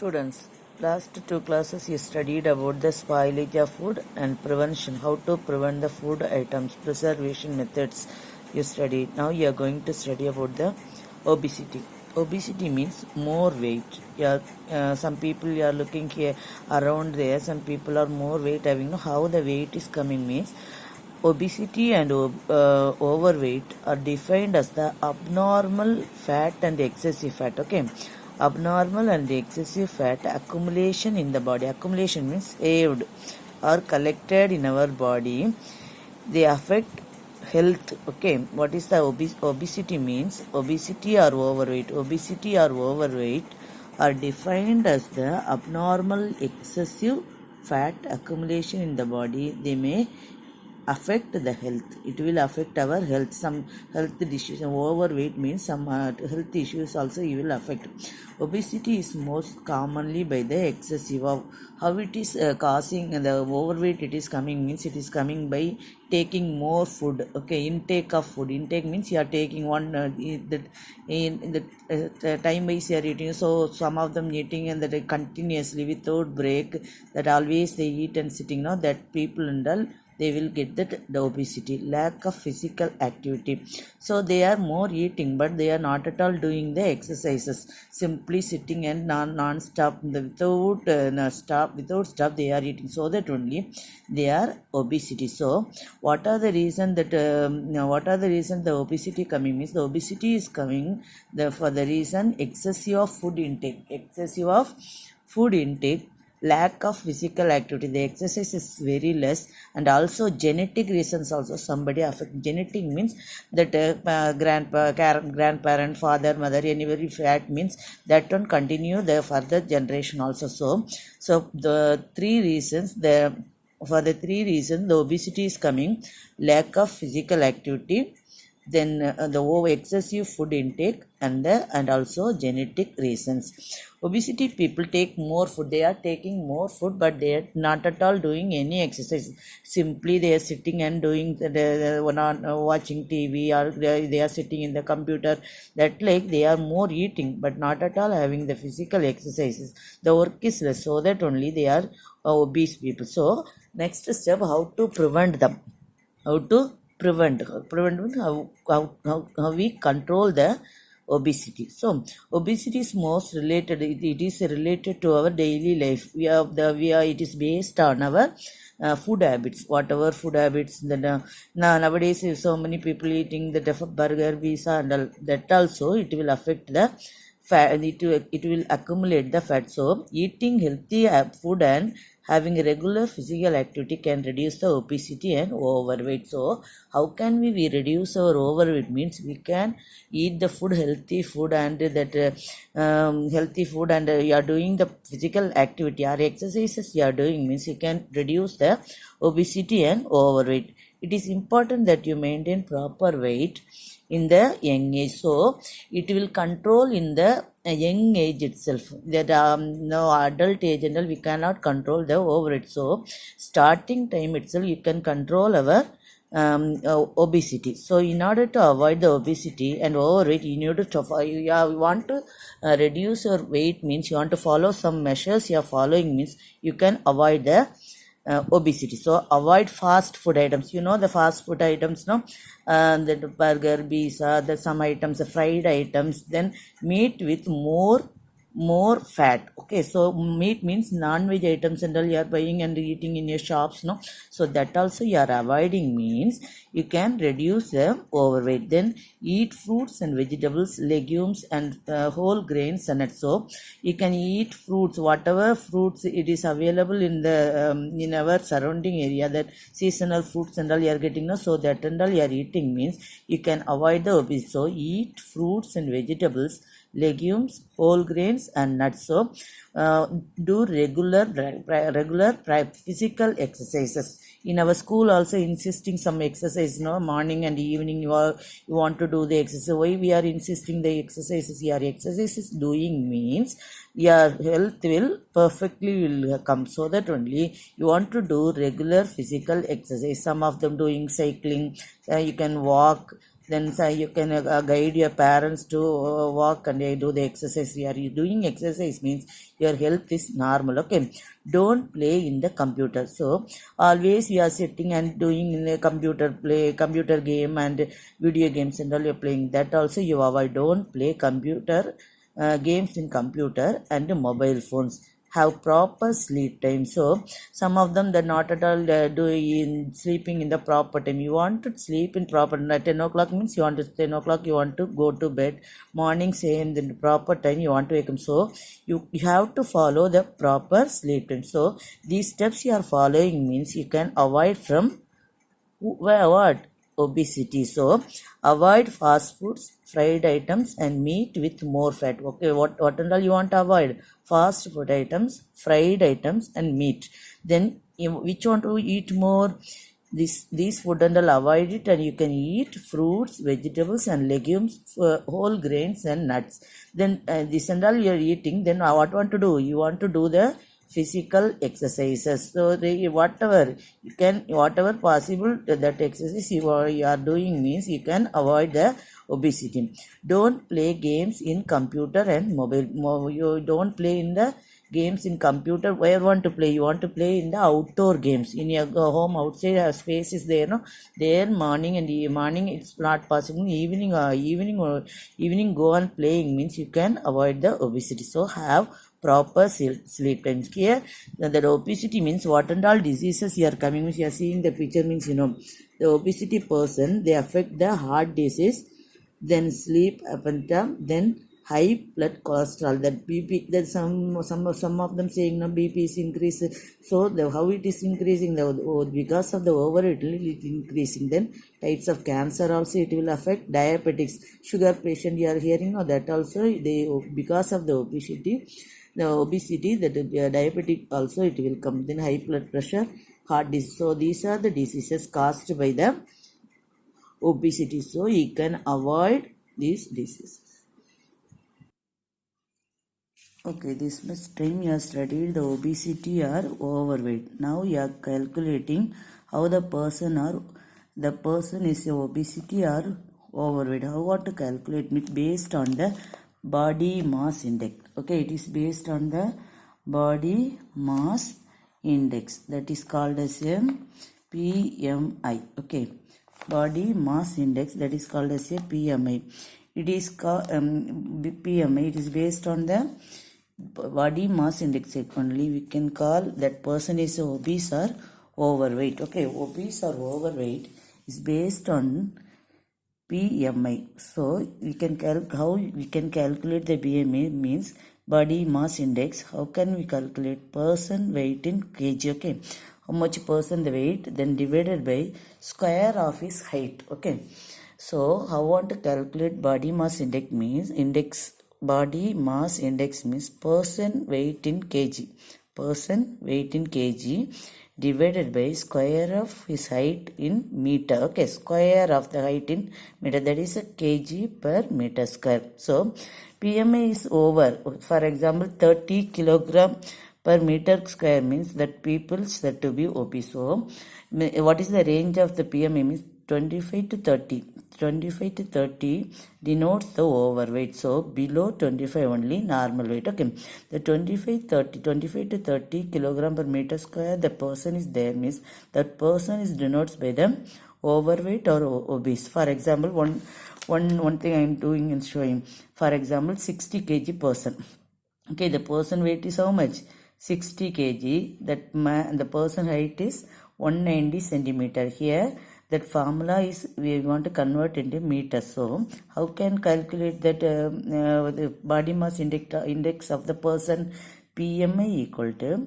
Students, last two classes you studied about the spoilage of food and prevention, how to prevent the food items, preservation methods you studied. Now you are going to study about the obesity. Obesity means more weight. Some people you are looking here around there, some people are more weight having. How the weight is coming means obesity and overweight are defined as the abnormal fat and excessive fat. Okay, abnormal and excessive fat accumulation in the body. Accumulation means saved or collected in our body. They affect health. Okay, what is the obesity means? Obesity or overweight. Obesity or overweight are defined as the abnormal excessive fat accumulation in the body. They may affect the health. It will affect our health. Some health issues. Overweight means some health issues also it will affect. Obesity is most commonly by the excessive of how it is causing the overweight. It is coming means it is coming by taking more food. Okay, intake of food. Intake means you are taking one in the time wise you are eating. So some of them eating and that continuously without break. That always they eat and sitting. Now that people and all, they will get the obesity. Lack of physical activity, so they are more eating but they are not at all doing the exercises, simply sitting and non-stop without stop they are eating, so that only they are obesity. So what are the reason that the obesity coming means? The obesity is coming for the reason excessive of food intake, lack of physical activity. The exercise is very less, and also genetic reasons also somebody affect. Genetic means that grandparent, father, mother, anybody fat means that don't continue the further generation also. So the three reasons the obesity is coming: lack of physical activity, then the excessive food intake, and also genetic reasons. Obesity people take more food. They are taking more food but they are not at all doing any exercise. Simply they are sitting and doing watching TV, or they are sitting in the computer. That like they are more eating but not at all having the physical exercises. The work is less, so that only they are obese people. So next step, how to prevent them. How to prevent means how we control the obesity. So obesity is most related, it is related to our daily life. It is based on our food habits, whatever food habits that nowadays so many people eating the burger, pizza and all, that also it will affect the fat. It will accumulate the fat. So eating healthy food and having regular physical activity can reduce the obesity and overweight. So how can we reduce our overweight means we can eat the food, healthy food, and that healthy food, and you are doing the physical activity or exercises you are doing means you can reduce the obesity and overweight. It is important that you maintain proper weight in the young age, so it will control in the young age itself. That no adult age and all we cannot control the overweight. So starting time itself you can control our obesity. So in order to avoid the obesity and overweight, you need to want to reduce your weight means you want to follow some measures. You are following means you can avoid the obesity. So avoid fast food items. You know the fast food items, no? The burger, pizza, the some items, the fried items, then meat with more fat. Okay, so meat means non-veg items and all you are buying and eating in your shops, no? So that also you are avoiding means you can reduce the overweight. Then eat fruits and vegetables, legumes and whole grains and nuts. So you can eat fruits, whatever fruits it is available in the in our surrounding area, that seasonal fruits and all you are getting, no? So that and all you are eating means you can avoid the obesity. So eat fruits and vegetables, legumes, whole grains and nuts. So do regular physical exercises. In our school also insisting some exercise, no? Morning and evening you want to do the exercise. Why we are insisting the exercises? Your exercises doing means your health will perfectly will come. So that only you want to do regular physical exercise. Some of them doing cycling, you can walk then you can guide your parents to walk and do the exercise. You are doing exercise means your health is normal. Okay, don't play in the computer. So always we are sitting and doing in a computer game and video games and all you're playing, that also you avoid. Don't play computer games in computer and mobile phones. Have proper sleep time. So some of them they're not at all doing sleeping in the proper time. You want to sleep in proper 10 o'clock means you want to 10 o'clock you want to go to bed. Morning same, then proper time you want to wake up. So you have to follow the proper sleep time. So these steps you are following means you can avoid from what obesity. So avoid fast foods, fried items and meat with more fat. Okay, what and all you want to avoid? Fast food items, fried items and meat. Then which want to eat more? These food and all avoid it, and you can eat fruits, vegetables and legumes, whole grains and nuts. Then this and all you are eating, then what want to do? You want to do the physical exercises. So whatever possible that exercise you are doing means you can avoid the obesity. Don't play games in computer and mobile. You don't play in the games in computer. Where want to play? You want to play in the outdoor games in your home. Outside space is there, no? There morning and morning it's not possible. Evening go on playing means you can avoid the obesity. So have proper sleep times. Here the obesity means what and all diseases you are coming means you are seeing the picture means the obesity person, they affect the heart disease, then sleep apnea, then high blood cholesterol, that BP, that some of them saying no BP is increased. So how it is increasing? Because of the overeat it is increasing. Then types of cancer also it will affect. Diabetics, sugar patient you are hearing, no, that also they because of the obesity that diabetic also it will come. Then high blood pressure, heart disease. So these are the diseases caused by the obesity. So you can avoid these diseases. Okay, this much time you have studied the obesity or overweight. Now you are calculating how the person is obesity or overweight. How what to calculate it? Based on the body mass index. Okay, it is based on the body mass index, that is called as a PMI. Okay, body mass index, that is called as a PMI. It is called PMI. It is based on the body mass index only. We can call that person is obese or overweight. Okay, obese or overweight is based on PMI. So we can how we can calculate the BMI means body mass index. How can we calculate? Person weight in kg. Okay, how much person the weight, then divided by square of his height. Okay, so how want to calculate body mass index means body mass index means person weight in kg. Person weight in kg divided by square of his height in meter. Okay, square of the height in meter, that is a kg per meter square. So PMI is over. For example, 30 kilogram per meter square means that people said to be obese. So what is the range of the PMI means 25 to 30. 25 to 30 denotes the overweight. So below 25 only normal weight. Okay, the 25 to 30 kilogram per meter square the person is there means that person is denotes by the overweight or obese. For example, one thing I am doing and showing. For example, 60 kg person. Okay, the person weight is how much? 60 kg. That the person height is 190 centimeter. Here that formula is we want to convert into meters. So how can calculate that the body mass index of the person? BMI equal to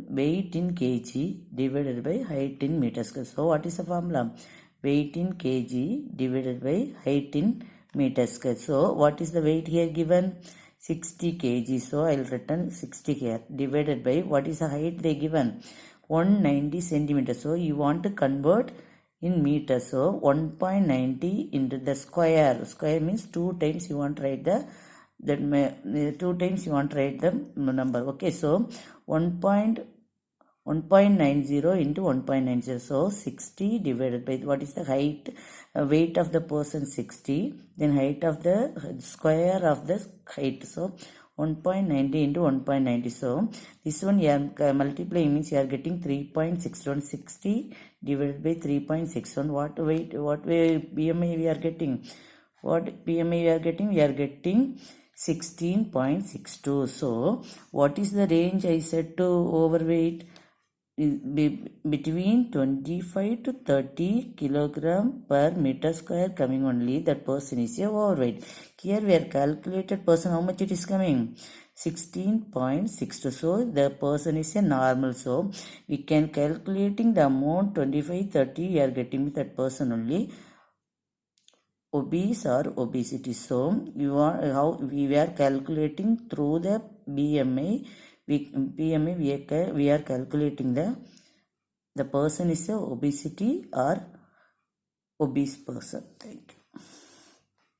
weight in kg divided by height in meters. So what is the formula? Weight in kg divided by height in meters square. So what is the weight here given? 60 kg. So I will written 60 here divided by what is the height they given? 190 centimeters. So you want to convert in meters. So 1.90 into the square. Square means 2 times you want to write the 2 times you want to write the number. Okay, so 1.90 1.90 into 1.90, so 60 divided by, what is the height, weight of the person 60, then height of the square of the height, so 1.90 into 1.90, so this one you are multiplying means you are getting 3.61, 60 divided by 3.61, what weight, what way BMI we are getting, what BMI we are getting, we are getting 16.62. so what is the range I said to overweight, between 25 to 30 kilogram per meter square coming only, that person is a overweight. Here we are calculated person, how much it is coming, 16.62, so the person is a normal, so we can calculating the amount 25 30, we are getting that person only obese or obesity. So you are how we are calculating through the BMI. We are calculating the person is a obesity or obese person. Thank you.